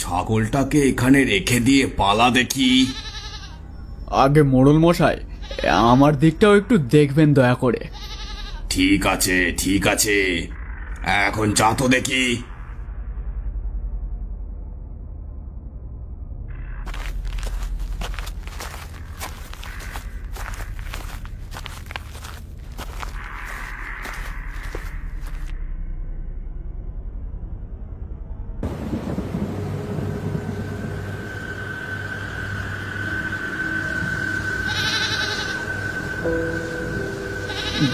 ছাগলটাকে এখানে রেখে দিয়ে পালা দেখি। আগে মোড়ল মশাই, আমার দিকটাও একটু দেখবেন দয়া করে। ঠিক আছে ঠিক আছে, এখন যা তো দেখি।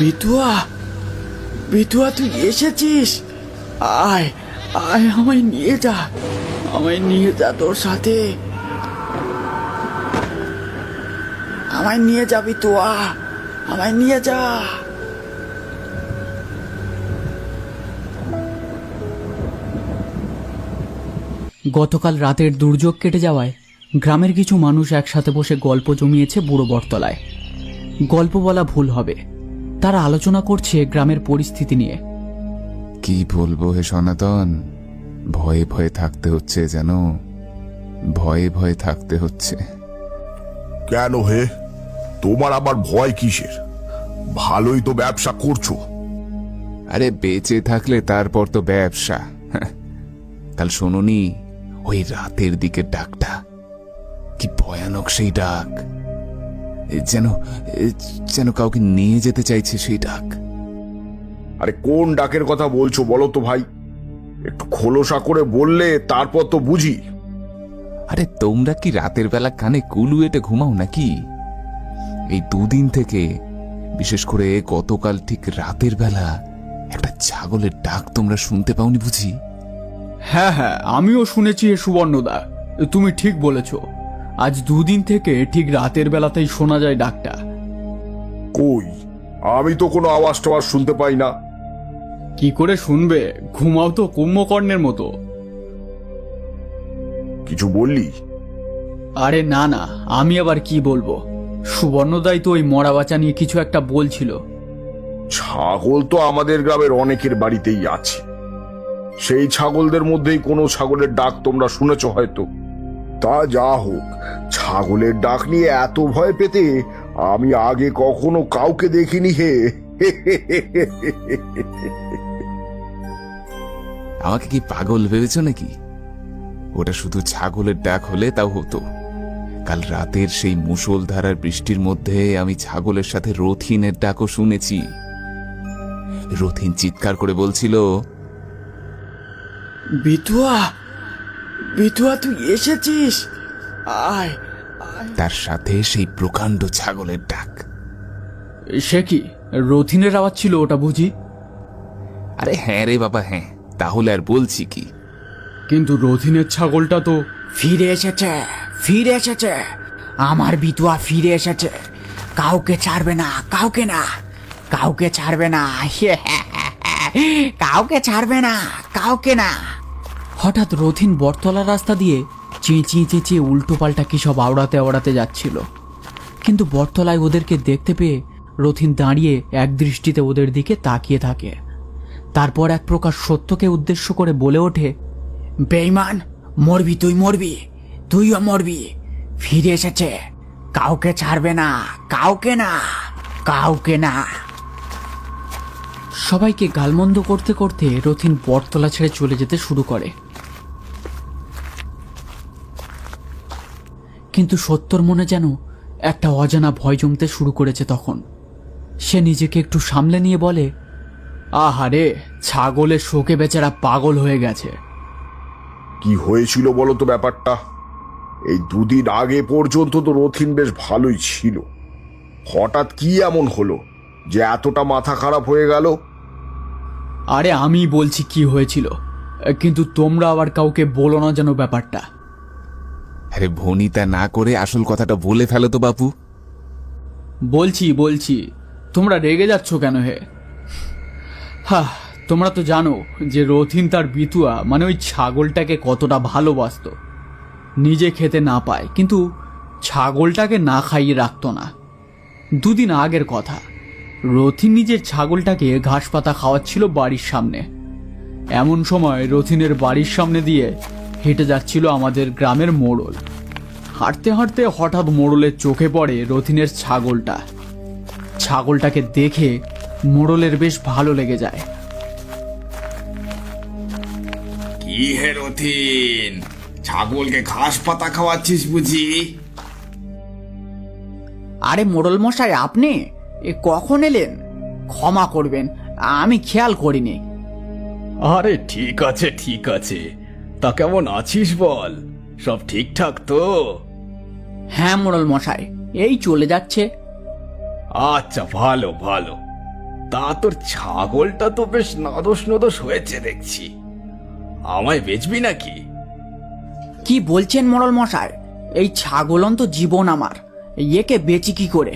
বিটুয়া, বিটুয়া তুই এসেছিস? আয় আয়, আমায় নিয়ে যা, আমায় নিয়ে যা তোর সাথে, আমায় নিয়ে যা বিটুয়া, আমায় নিয়ে যা। গতকাল রাতের দুর্যোগ কেটে যাওয়ায় গ্রামের কিছু মানুষ একসাথে বসে গল্প জমিয়েছে বুড়ো বটতলায়। গল্প বলা ভুল হবে, তারা আলোচনা করছে গ্রামের পরিস্থিতি নিয়ে। কি বলবো হে সনাতন, ভয়ে ভয়ে থাকতে হচ্ছে, যেন ভয়ে ভয়ে থাকতে হচ্ছে। কেন হে, তোমার আবার ভয় কিসের? ভালোই তো ব্যবসা করছো। আরে বেঁচে থাকলে তারপর তো ব্যবসা। কাল শোনোনি ওই রাতের দিকের ডাকটা? কি ভয়ানক সেই ডাক, যেন যেন কাউকে নিয়ে যেতে চাইছে সেই ডাক। আরে কোন ডাকের কথা বলছো বলো তো ভাই, একটু খোলসা করে বললে তারপর তো বুঝি। আরে তোমরা কি রাতের বেলা কানে কুলু এটে ঘুমাও নাকি? এই দুদিন থেকে, বিশেষ করে গতকাল ঠিক রাতের বেলা একটা ছাগলের ডাক তোমরা শুনতে পাওনি বুঝি? হ্যাঁ হ্যাঁ, আমিও শুনেছি হে সুবর্ণদা, তুমি ঠিক বলেছ। আজ দুদিন থেকে ঠিক রাতের বেলাতেই শোনা যায় ডাকটা। কই, আমি তো কোনো আওয়াজ টাওয়াজ শুনতে পাই না। কি করে শুনবে, ঘুমাও তো কুম্ভকর্ণের মতো। কিছু বললি? আরে না না, আমি আবার কি বলবো, সুবর্ণদাই তো ওই মরা বাচ্চা নিয়ে কিছু একটা বলছিল। ছাগল তো আমাদের গ্রামের অনেকের বাড়িতেই আছে, সেই ছাগলদের মধ্যেই কোনো ছাগলের ডাক তোমরা শুনেছ হয়তো। তা যা হোক, ছাগলের ডাক নিয়ে এত ভয় পেতে আমি আগে কখনো কাউকে দেখিনি হে। আমাকে কি পাগল ভেবেছ নাকি? ওটা শুধু ছাগলের ডাক হলে তাও হতো। কাল রাতের সেই মুষলধারার বৃষ্টির মধ্যে আমি ছাগলের সাথে রথিনের ডাকও শুনেছি। রথিন চিৎকার করে বলছিল, বিটুয়া, বিটুয়া তুই এসেছিস, আয়। তার সাথে সেই প্রকাণ্ড ছাগলের ডাক। সে কি রথিনের আওয়াজ ছিল ওটা বুঝি? আরে হ্যাঁ রে বাবা হ্যাঁ, তাহলে আর বলছি কি। কিন্তু রথিনের ছাগলটা তো ফিরে এসেছে, ফিরে এসেছে, আমার বিটুয়া ফিরে এসেছে, কাউকে ছাড়বে না, কাউকে না, কাউকে ছাড়বে না, কাউকে ছাড়বে না, কাউকে না। হঠাৎ রথিন বটতলা রাস্তা দিয়ে চেঁচিয়ে চেঁচিয়ে উল্টো পাল্টা কি সব আওড়াতে আওড়াতে যাচ্ছিল। কিন্তু বটতলায় ওদেরকে দেখতে পেয়ে রথিন দাঁড়িয়ে এক দৃষ্টিতে ওদের দিকে তাকিয়ে থাকে। তারপর এক প্রকার সত্যকে উদ্দেশ্য করে বলে ওঠে, বেঈমান, মরবি, তুই মরবি, তুইও মরবি, ফিরে এসেছে, কাউকে ছাড়বে না, কাউকে না, কাউকে না। সবাইকে গালমন্দ করতে করতে রথিন বটতলা ছেড়ে চলে যেতে শুরু করে। কিন্তু সত্যর মনে যেন একটা অজানা ভয় জমতে শুরু করেছে। তখন সে নিজেকে একটু সামলে নিয়ে বলে, আহারে, ছাগলের শোকে বেচারা পাগল হয়ে গেছে। কি হয়েছিল বলো তো ব্যাপারটা? এই দুদিন আগে পর্যন্ত তো রথিন বেশ ভালোই ছিল, হঠাৎ কি এমন হলো যে এতটা মাথা খারাপ হয়ে গেল? আরে আমি বলছি কি হয়েছিল, কিন্তু তোমরা আবার কাউকে বলো না যেন ব্যাপারটা। আরে ভনিতা না করে আসল কথাটা বলে ফেলো তো বাপু। বলছি বলছি, তোমরা রেগে যাচ্ছ কেন হে? হ্যাঁ, তোমরা তো জানো যে রথিন তার বিটুয়া মানে ওই ছাগলটাকে কতটা ভালোবাসত। নিজে খেতে না পায় কিন্তু ছাগলটাকে না খাইয়ে রাখতো না। দুদিন আগের কথা, রথিন নিজের ছাগলটাকে ঘাস পাতা খাওয়াচ্ছিল বাড়ির সামনে। এমন সময় রথিনের বাড়ির সামনে দিয়ে হেঁটে যাচ্ছিল আমাদের গ্রামের মোড়ল। হাঁটতে হাঁটতে হঠাৎ মোড়লের চোখে পড়ে রথিনের ছাগলটা। ছাগলটাকে দেখে মোড়লের বেশ ভালো লেগে যায়। কি হে রথিন, ছাগলকে ঘাস পাতা খাওয়াচ্ছিস বুঝি? আরে মোড়ল মশাই, আপনি কখন এলেন? ক্ষমা করবেন, আমি খেয়াল করিনি। আরে ঠিক আছে ঠিক আছে, তা কেমন আছিস বল? সব ঠিকঠাক তো? হ্যাঁ মোড়ল মশাই, এই চলে যাচ্ছে। আচ্ছা, ভালো ভালো। তা তোর ছাগলটা তো বেশ নাদোষ নদোষ হয়েছে দেখছি, আমায় বেচবি নাকি? কি বলছেন মোড়ল মশাই? এই ছাগলন তো জীবন আমার, একে বেচি কি করে?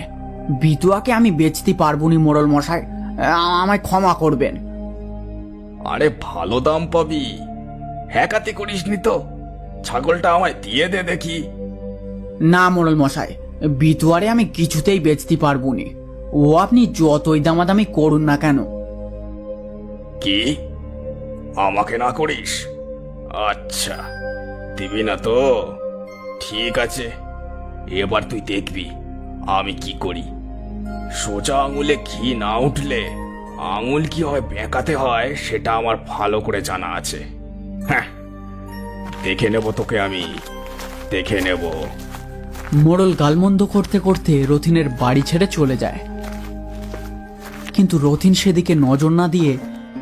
বিতুয়াকে আমি বেচতে পারবো নি মোড়ল মশাই, আমায় ক্ষমা করবেন। আরে ভালো দাম পাবি, হ্যাকাতি করিসনি তো? ছাগলটা আমায় দিয়ে দে দেখি। না মোড়ল মশাই, বিতুয়ারে আমি কিছুতেই বেচতে পারবো নি, ও আপনি যতই দামাদামি করুন না কেন। কি, আমাকে না করিস? আচ্ছা, দিবি না তো? ঠিক আছে, এবার তুই দেখবি আমি কি করি। সোজা আঙুলে ঘি না উঠলে আঙুল কি হয় বেঁকাতে হয় সেটা আমার ভালো করে জানা আছে। হ্যাঁ, দেখে নেব তোকে আমি, দেখে নেব। মোড়ল গালমন্দ করতে করতে রথিনের বাড়ি ছেড়ে চলে যায়। কিন্তু রথিন সেদিকে নজর না দিয়ে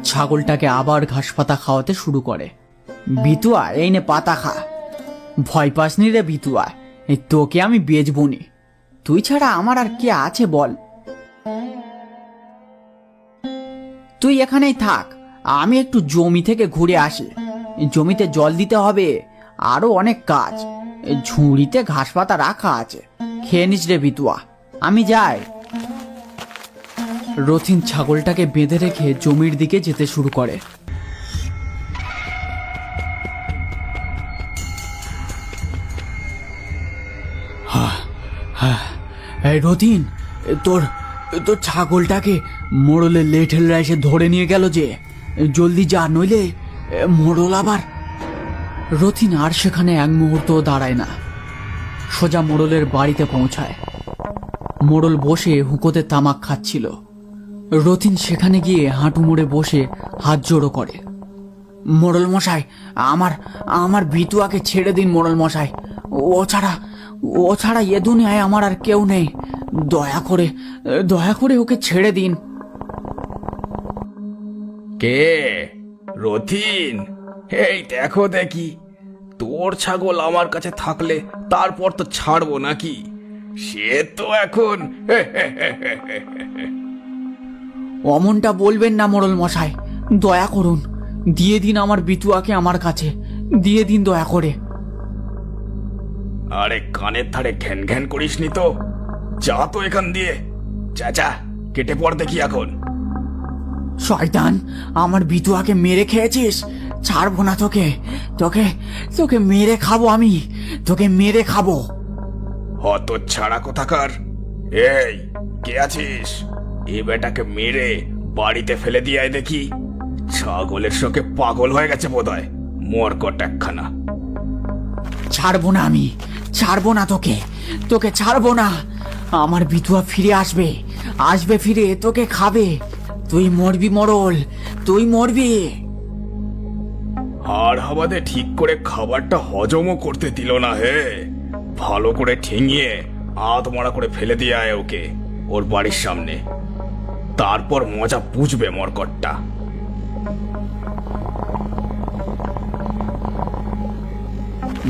ছাগলটাকে আবার ঘাস পাতা খাওয়াতে শুরু করে। বিতুয়া, এই নে পাতা খা। ভয় পাসনি রে বিতুয়া, এই তোকে আমি বেচবো নি। তুই ছাড়া আমার আর কে আছে বল? তুই এখানেই থাক, আমি একটু জমি থেকে ঘুরে আসি। জমিতে জল দিতে হবে, আরো অনেক কাজ। ঝুড়িতে ঘাস পাতা রাখা আছে, খেয়ে নিস রে বিতুয়া, আমি যাই। রথিন ছাগলটাকে বেঁধে রেখে জমির দিকে যেতে শুরু করে। এই রথিন, তোর তোর ছাগলটাকে মোড়লের লেঠেলরা এসে ধরে নিয়ে গেল যে, জলদি যা, নইলে মোড়ল আবার। রথিন আর সেখানে এক মুহূর্ত দাঁড়ায় না, সোজা মোড়লের বাড়িতে পৌঁছায়। মোড়ল বসে হুঁকোতে তামাক খাচ্ছিল। রথিন সেখানে গিয়ে হাঁটু মুড়ে বসে হাত জোড়ো করে। মোড়ল মশাই, আমার বিতুয়াকে ছেড়ে দিন মোড়ল মশাই। ও ছাড়া এ দুনিয়ায় আমার আর কেউ নেই। দয়া করে ওকে ছেড়ে দিন। কে? রথিন? এই দেখো দেখি, তোর ছাগল আমার কাছে থাকলে তারপর তো ছাড়বো নাকি? সে তো এখন অমনটা বলবেন না মোড়ল মশাই, দয়া করুন, দিয়ে দিন আমার বিতুয়াকে আমার কাছে, দিয়ে দিন দয়া করে। আরে কানের ধারে ঘ্যান ঘ্যান করিসনি তো, যা তো এখান দিয়ে, চাচা কেটে পড় দেখি এখন। শয়তান, আমার বিতুয়াকে মেরে খেয়েছিস, ছাড়বো না তোকে। তোকে তোকে মেরে খাবো আমি, তোকে মেরে খাবো। হত ছাড়া কোথাকার! এই, কে আছিস? এ বেটাকে মেরে বাড়িতে ফেলে দিয়ে আয় দেখি। ছাগলের শোকে পাগল হয়ে গেছে বোধহয়, মরকট একখানা। ছাড়বো না আমি, ছাড়বো না তোকে, তোকে ছাড়বো না। আমার বিতুয়া ফিরে আসবে ফিরে, তোকে খাবে। তুই মরবি মোড়ল, তুই মরবি। আর হাবাদে ঠিক করে খাবারটা হজমও করতে দিল না হে। ভালো করে ঠেঙিয়ে আধমরা করে ফেলে দিয়ে আয় ওকে ওর বাড়ির সামনে, তারপর মজা বুঝবে মরকটটা।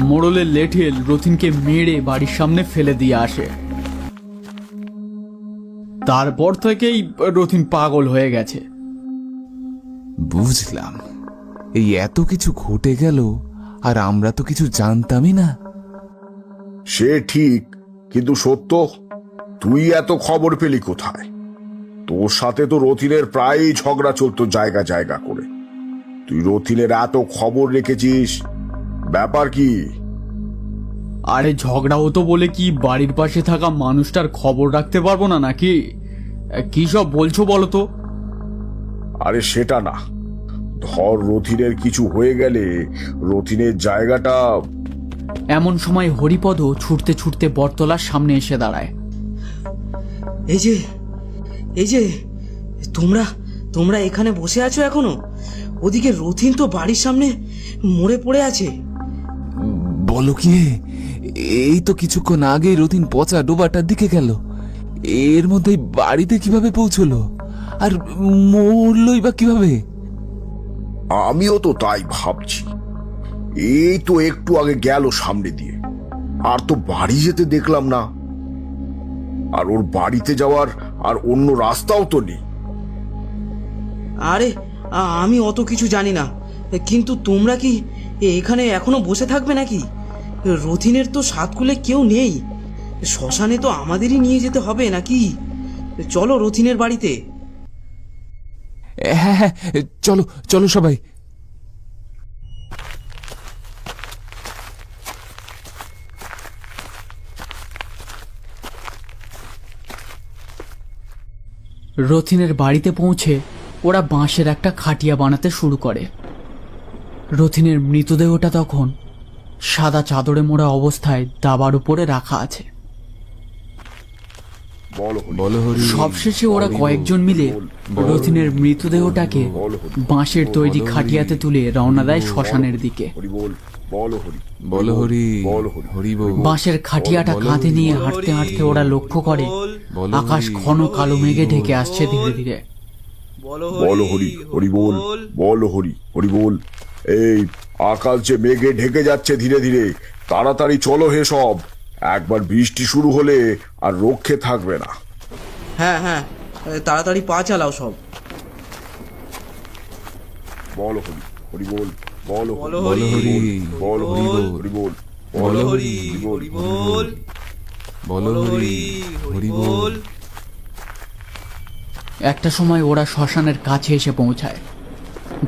মোড়লের লেঠেল রথিনকে মেরে বাড়ির সামনে ফেলে দিয়ে আসে। তারপর থেকেই রথিন পাগল হয়ে গেছে। বুঝলাম, এই এত কিছু ঘটে গেল আর আমরা তো কিছু জানতামই না। সে ঠিক, কিন্তু সত্য, তুই এত খবর পেলি কোথায়? তোর সাথে তো রথিনের প্রায়ই ঝগড়া চলতো জায়গা জায়গা করে। তুই রথিনের এত খবর রেখেছিস, ব্যাপার কি? আরে ঝগড়া হতো বলে কি বাড়ির পাশে থাকা মানুষটার খবর রাখতে পারবো না নাকি? কি সব বলছো বলো তো? আরে সেটা না, ধর রথিনের কিছু হয়ে গেলে রথিনের জায়গাটা। এমন সময় হরিপদ ছুটতে ছুটতে বটতলার সামনে এসে দাঁড়ায়। এই যে তোমরা তোমরা এখানে বসে আছো এখনো? ওদিকে রথিন তো বাড়ির সামনে মরে পড়ে আছে। বলো কি হে? এই তো কিছুক্ষণ আগে রতিন পচা ডোবাটার দিকে গেল, এর মধ্যে বাড়িতে কিভাবে পৌঁছলো আর মরলই বা কিভাবে? আমিও তো তাই ভাবছি। এই তো একটু আগে গেল সামনে দিয়ে, আর তো বাড়ি যেতে দেখলাম না। আর ওর বাড়িতে যাওয়ার আর অন্য রাস্তাও তো নেই। আরে আমি অত কিছু জানি না, কিন্তু তোমরা কি এখানে এখনো বসে থাকবে নাকি? রথিনের তো সাতকুলে কেউ নেই, শ্মশানে তো আমাদেরই নিয়ে যেতে হবে নাকি? চলো রথিনের বাড়িতে। হ্যাঁ হ্যাঁ, চলো চলো সবাই। রথিনের বাড়িতে পৌঁছে ওরা বাঁশের একটা খাটিয়া বানাতে শুরু করে। রথিনের মৃতদেহটা তখন সাদা চাদরে মোড়া অবস্থায় দাবার উপরে রাখা আছে। বলো হরি। সবশেষে ওরা কয়েকজন মিলে রথিনের মৃতদেহটাকে বাঁশের তৈরি খাটিয়াতে তুলে রওনা দেয় শ্মশানের দিকে। বলো হরি। হরি বল। বাঁশের খাটিয়াটা কাঁধে নিয়ে হাঁটতে হাঁটতে ওরা লক্ষ্য করে আকাশ ঘন কালো মেঘে ঢেকে আসছে ধীরে ধীরে। বলো হরি, হরি বল। বলো হরি, হরি বল। এই আকাশ যে মেঘে ঢেকে যাচ্ছে ধীরে ধীরে, তাড়াতাড়ি চলো হে সব। একবার বৃষ্টি শুরু হলে আর রক্ষে থাকবে না। হ্যাঁ হ্যাঁ, তাড়াতাড়ি পা চালাও সব। বলো হরি, হরি বল। বলো বলো বলো হরি। বলো হরি বল, হরি বল। বলো হরি। হরি বল। বলো হরি। হরি বল। একটা সময় ওরা শ্মশানের কাছে এসে পৌঁছায়।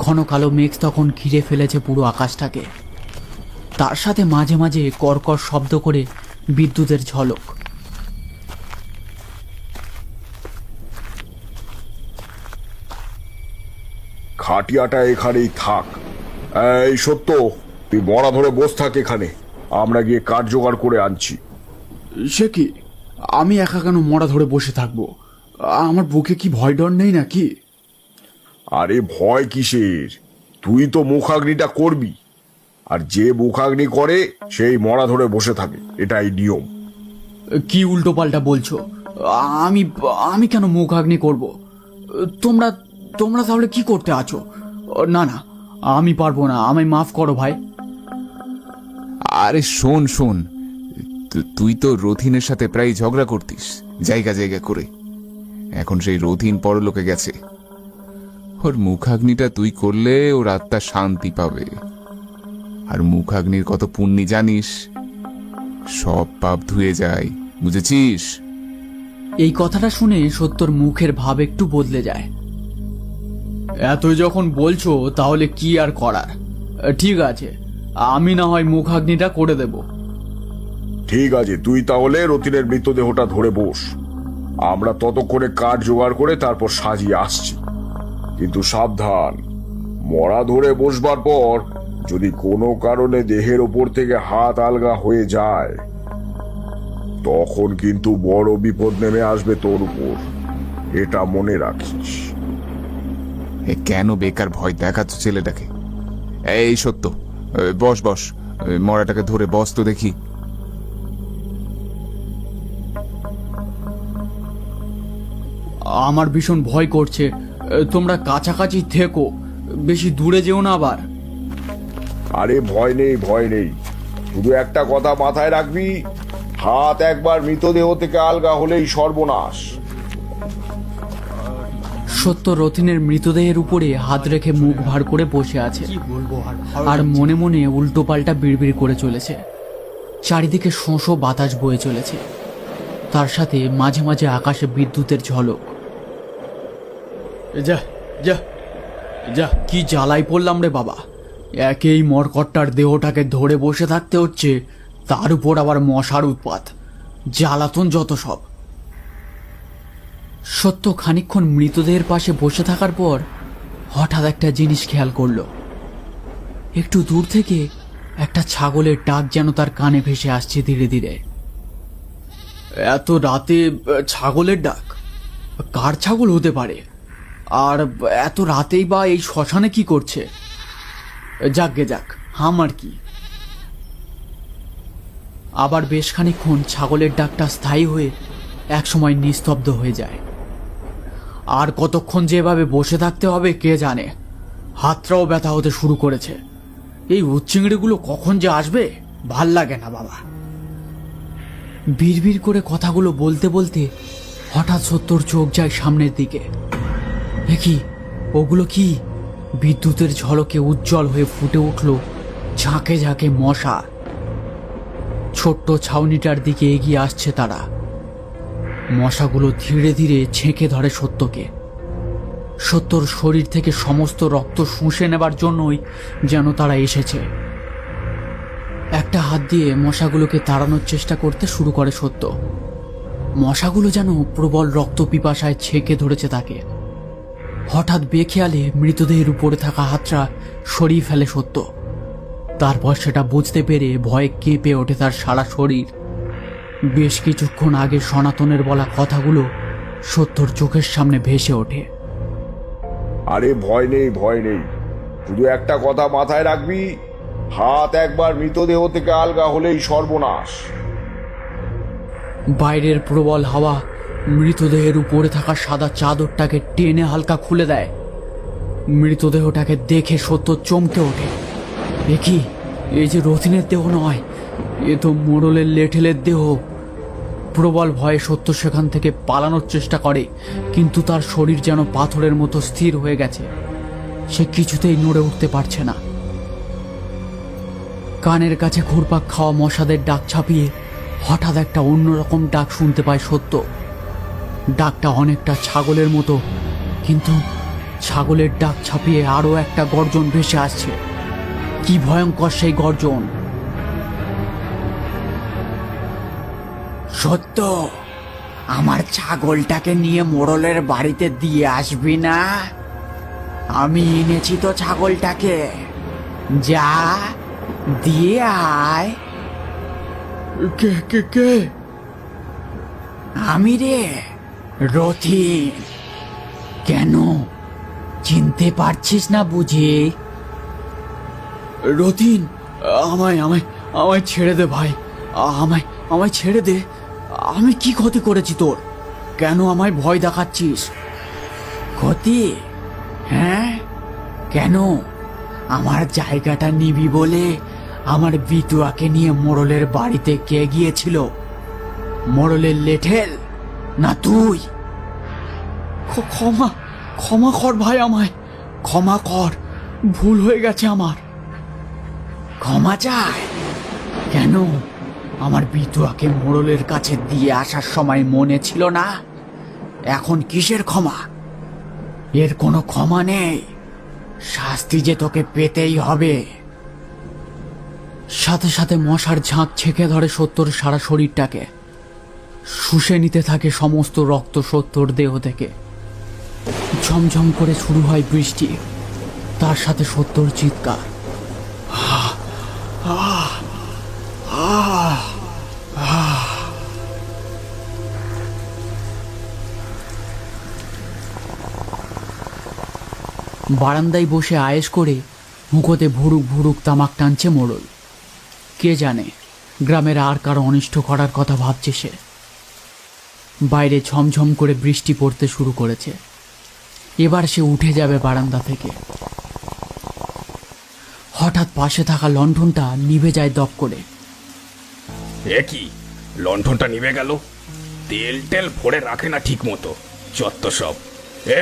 ঘন কালো মেঘ তখন ঘিরে ফেলেছে পুরো আকাশটাকে। তার সাথে মাঝে মাঝে কর্কর শব্দ করে বিদ্যুতের ঝলক। খাটিয়াটা এখানেই থাক। এই সত্য, তুই মরা ধরে বস থাক এখানে, আমরা গিয়ে কাঠ জোগাড় করে আনছি। সে কি, আমি একা কেন মরা ধরে বসে থাকবো? আমার বুকে কি ভয় ডর নেই নাকি? আরে ভয় কিসের, তুই তো মুখাগ্নিটা করবি, আর যে মুখাগ্নি করে সেই মরা ধরে বসে থাকে, এটাই নিয়ম। কি উল্টো পাল্টা বলছো? আমি আমি কেন মুখাগ্নি করব? তোমরা তোমরা তাহলে কি করতে আছো? না না, আমি পারবো না, আমায় মাফ করো ভাই। আরে শোন শোন, তুই তো রথিনের সাথে প্রায় ঝগড়া করতিস জায়গা জায়গা করে। এখন সেই রথিন পরলোকে গেছে, ওর মুখাগ্নিটা তুই করলে ওর আত্মা শান্তি পাবে। আর মুখাগ্নির কত পুণ্যি জানিস, সব পাপ ধুয়ে যায়, বুঝেছিস? এই কথাটা শুনে সত্যর মুখের ভাব একটু বদলে যায়। এতই যখন বলছো তাহলে কি আর করার। ঠিক আছে, আমি না হয় মুখাগ্নিটা করে দেব। ঠিক আছে, তুই তাহলে রতিনের মৃতদেহটা ধরে বস, আমরা ততক্ষণে কাঠ জোগাড় করে তারপর সাজিয়ে আসছি। কিন্তু সাবধান, মরা ধরে বসবার পর যদি কোনো কারণে দেহের ওপর থেকে হাত আলগা হয়ে যায়, তখন কিন্তু বড় বিপদ নেমে আসবে তোর উপর, এটা মনে রাখিস। কেন বেকার ভয় দেখাচ্ছ ছেলেটাকে? এই সত্য, বস বস, মরাটাকে ধরে বস তো দেখি। আমার ভীষণ ভয় করছে, তোমরা কাছাকাছি থেকো, বেশি দূরে যেও না আবার। আরে ভয় নেই, ভয় নেই, শুধু একটা কথা মাথায় রাখবি, হাত একবার মৃতদেহ থেকে আলগা হলেই সর্বনাশ। সত্য রথিনের মৃতদেহের উপরে হাত রেখে মুখ ভার করে বসে আছে, আর মনে মনে উল্টো পাল্টা বিড়বিড় করে চলেছে। চারিদিকে শোঁশো বাতাস বয়ে চলেছে, তার সাথে মাঝে মাঝে আকাশে বিদ্যুতের ঝলক। যা যা যা, কি জ্বালাই পড়লাম রে বাবা! একেই মরকট্টার দেহটাকে ধরে বসে থাকতে হচ্ছে, তার উপর আবার মশার উৎপাত, জ্বালাতন যত সব। সত্য খানিকক্ষণ মৃতদেহের পাশে বসে থাকার পর হঠাৎ একটা জিনিস খেয়াল করলো। একটু দূর থেকে একটা ছাগলের ডাক যেন তার কানে ভেসে আসছে ধীরে ধীরে। এত রাতে ছাগলের ডাক? কার ছাগল হতে পারে? আর এত রাতেই বা এই শ্মশানে কি করছে? যাকগে যাক, আমার কি। আবার বেশ খানিকক্ষণ ছাগলের ডাকটা স্থায়ী হয়ে একসময় নিস্তব্ধ হয়ে যায়। আর কতক্ষণ যে এভাবে বসে থাকতে হবে কে জানে। হাতটাও ব্যথা হতে শুরু করেছে। এই উচ্চিংড়িগুলো কখন যে আসবে ভাল লাগে না বাবা। বিড়বিড় করে কথাগুলো বলতে বলতে হঠাৎ সত্যর চোখ যায় সামনের দিকে। কি ওগুলো? কি বিদ্যুতের ঝলকে উজ্জ্বল হয়ে ফুটে উঠল ঝাঁকে ঝাঁকে মশা। ছোট্ট ছাউনিটার দিকে এগিয়ে আসছে তারা। মশাগুলো ধীরে ধীরে ছেঁকে ধরে সত্যকে। সত্যর শরীর থেকে সমস্ত রক্ত শুষে নেবার জন্যই যেন তারা এসেছে। একটা হাত দিয়ে মশাগুলোকে তাড়ানোর চেষ্টা করতে শুরু করে সত্য। মশাগুলো যেন প্রবল রক্ত পিপাসায় ছেঁকে ধরেছে তাকে। হঠাৎ বেখেয়ালে মৃতদেহের উপরে থাকা হাতটা সরিয়ে ফেলে সত্য। তারপর সেটা বুঝতে পেরে ভয়ে কেঁপে ওঠে তার সারা শরীর। বেশ কিছুক্ষণ আগে সনাতনের বলা কথাগুলো সত্যর চোখের সামনে ভেসে ওঠে। আরে ভয় নেই, ভয় নেই, শুধু একটা কথা মাথায় রাখবি, হাত একবার মৃতদেহ থেকে আলগা হলেই সর্বনাশ। বাইরের প্রবল হাওয়া মৃতদেহের উপরে থাকা সাদা চাদরটাকে টেনে হালকা খুলে দেয়। মৃতদেহটাকে দেখে সত্য চমকে ওঠে। এ কি? এই যে রথিনের দেহ নয়, এ তো মোড়লের লেঠেলের দেহ। প্রবল ভয়ে সত্য সেখান থেকে পালানোর চেষ্টা করে, কিন্তু তার শরীর যেন পাথরের মতো স্থির হয়ে গেছে। সে কিছুতেই নড়ে উঠতে পারছে না। কানের কাছে ঘুরপাক খাওয়া মশাদের ডাক ছাপিয়ে হঠাৎ একটা অন্যরকম ডাক শুনতে পায় সত্য। ডাকটা অনেকটা ছাগলের মতো, কিন্তু ছাগলের ডাক ছাপিয়ে আরো একটা গর্জন ভেসে আসছে। কি ভয়ঙ্কর সেই গর্জন! সত্য, আমার ছাগলটাকে নিয়ে মোড়লের বাড়িতে দিয়ে আসবি না? আমি এনেছি তো ছাগলটাকে, যা দিয়ে আয়। কে কে কে? আমি রে, রথিন। কেন, চিনতে পারছিস না বুঝি? রথিন, আমায় আমায় আমায় ছেড়ে দে ভাই। আমায় আমায় ছেড়ে দে। আমি কি ক্ষতি করেছি তোর? কেন আমায় ভয় দেখাচ্ছিস? ক্ষতি? হ্যাঁ, কেন? আমার জায়গাটা নিবি বলে আমার বিটুয়াকে নিয়ে মোড়লের বাড়িতে কে গিয়েছিল? মোড়লের লেঠেল না তুই? ক্ষমা ক্ষমা কর ভাই, আমায় ক্ষমা কর। ভুল হয়ে গেছে আমার। ক্ষমা চায়? কেন? আমার বিটুয়াকে মোড়লের কাছে দিয়ে আসার সময় মনে ছিল না? এখন কিসের ক্ষমা? এর কোনো ক্ষমা নেই, শাস্তি যে তোকে পেতেই হবে। সাথে সাথে মশার ঝাঁক ছেঁকে ধরে সত্যর সারা শরীরটাকে। শুষে নিতে থাকে সমস্ত রক্ত সত্যর দেহ থেকে। ঝমঝম করে শুরু হয় বৃষ্টি, তার সাথে সত্যর চিৎকার। বারান্দায় বসে আয়েশ করে মুখোতে ভুরুক ভুরুক তামাক টানছে মোড়ল। কে জানে গ্রামের আর কারো অনিষ্ট করার কথা ভাবছে সে। বাইরে ঝমঝম করে বৃষ্টি পড়তে শুরু করেছে। এবার সে উঠে যাবে বারান্দা থেকে। হঠাৎ পাশে থাকা লণ্ঠনটা নিভে যায় দপ করে। এ কি, লণ্ঠনটা নিভে গেল? তেল টেল ভরে রাখে না ঠিক মতো, যত সব।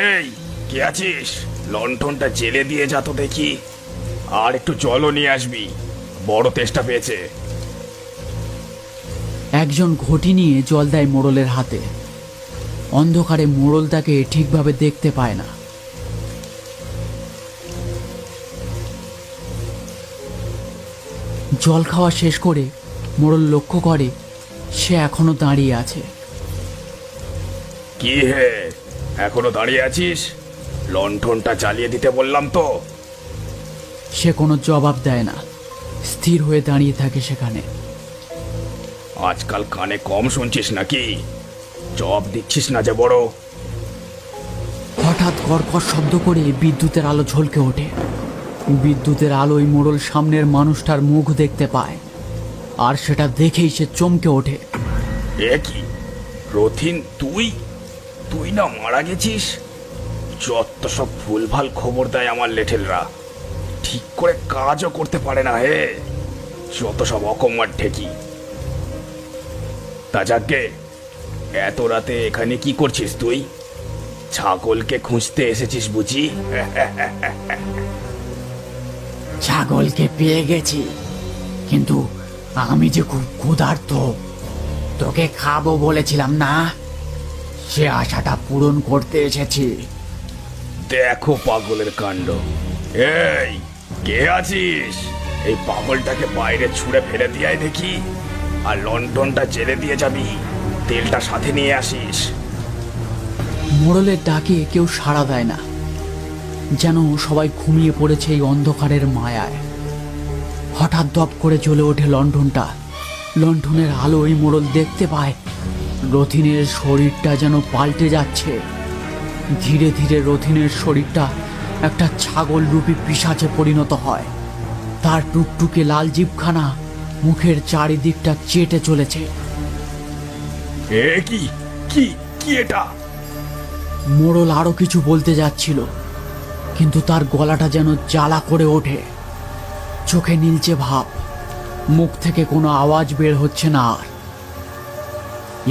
এই, কে আছিস? লণ্ঠনটা জেলে দিয়ে যা তো দেখি। আর একটু জলও নিয়ে আসবি, বড় তেষ্টা পেয়েছে। একজন ঘটি নিয়ে জল দেয় মোড়লের হাতে। অন্ধকারে মোড়ল তাকে ঠিকভাবে দেখতে পায় না। জল খাওয়া শেষ করে মোড়ল লক্ষ্য করে সে এখনো দাঁড়িয়ে আছে। কি হে, এখনো দাঁড়িয়ে আছিস? লণ্ঠনটা জ্বালিয়ে দিতে বললাম তো। সে কোনো জবাব দেয় না, স্থির হয়ে দাঁড়িয়ে থাকে সেখানে। আজকাল কানে কম শুনছিস নাকি? জব দিচ্ছিস না যে বড়। হঠাৎ কর্কশ শব্দ করে বিদ্যুতের আলো ঝলকে ওঠে। বিদ্যুতের আলোয় মোড়ল সামনের মানুষটার মুখ দেখতে পায়, আর সেটা দেখেই সে চমকে ওঠে। এ কি রথিন, তুই তুই না মারা গেছিস? যত সব ভুলভাল খবর দেয় আমার লেঠেলরা, ঠিক করে কাজও করতে পারে না হে। যত সব অকম্মার ঠেকি। তা যাকে, এত রাতে এখানে কি করছিস তুই? ছাগলকে খুঁজতে এসেছিস বুঝি? ছাগলকে পেয়ে গেছি, কিন্তু আমি যে খুব ক্ষুধার্ত, তোকে খাবো বলেছিলাম না, সে আশাটা পূরণ করতে এসেছি। দেখো পাগলের কাণ্ড। এই, কে আছিস? এই পাগলটাকে বাইরে ছুঁড়ে ফেলে দিয়ে দেখি, আর লন্ডনটা জেলে দিয়ে যাবি। তেলটা সাথে নিয়ে আসিস। মোড়লের ডাকে কেউ সাড়া দেয় না, যেন সবাই ঘুমিয়ে পড়েছে এই অন্ধকারের মায়ায়। হঠাৎ দপ করে জ্বলে ওঠে লণ্ঠনটা। লণ্ঠনের আলোয় মোড়ল দেখতে পায় রথিনের শরীরটা যেন পাল্টে যাচ্ছে। ধীরে ধীরে রথিনের শরীরটা একটা ছাগল রূপী পিশাচে পরিণত হয়। তার টুকটুকে লাল জিভখানা মুখের চারিদিকটা চেটে চলেছে। এ কি কি কি এটা? মোড়ল আরো কিছু বলতে যাচ্ছিল, কিন্তু তার গলাটা যেন জ্বালা করে ওঠে। চোখে নীলচে ভাব, মুখ থেকে কোনো আওয়াজ বের হচ্ছে না। আর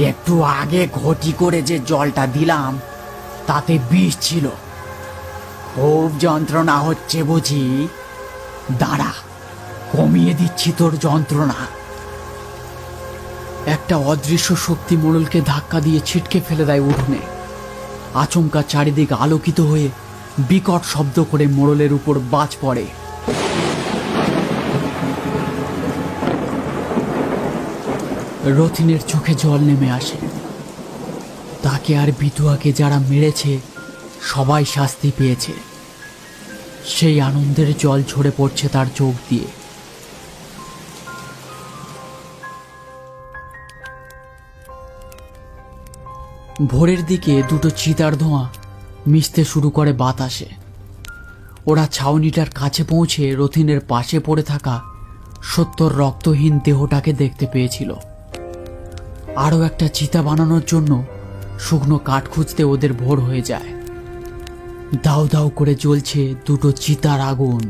একটু আগে ঘটি করে যে জলটা দিলাম তাতে বিষ ছিল। খুব যন্ত্রণা হচ্ছে বুঝি? দাঁড়া, কমিয়ে দিচ্ছি তোর যন্ত্রণা। একটা অদৃশ্য শক্তি মোড়লকে ধাক্কা দিয়ে ছিটকে ফেলে দেয় উঠোনে। আচমকা চারিদিক আলোকিত হয়ে বিকট শব্দ করে মোড়লের উপর বাজ পড়ে। রথিনের চোখে জল নেমে আসে। তাকে আর বিধুয়াকে যারা মেরেছে সবাই শাস্তি পেয়েছে। সেই আনন্দের জল ঝরে পড়ছে তার চোখ দিয়ে। ভোরের দিকে দুটো চিতার ধোঁয়া মিশতে শুরু করে বাতাসে। ওরা ছাউনিটার কাছে পৌঁছে রথিনের পাশে পড়ে থাকা সত্যর রক্তহীন দেহটাকে দেখতে পেয়েছিল। আরও একটা চিতা বানানোর জন্য শুকনো কাঠ খুঁজতে ওদের ভোর হয়ে যায়। দাউ দাউ করে জ্বলছে দুটো চিতার আগুন।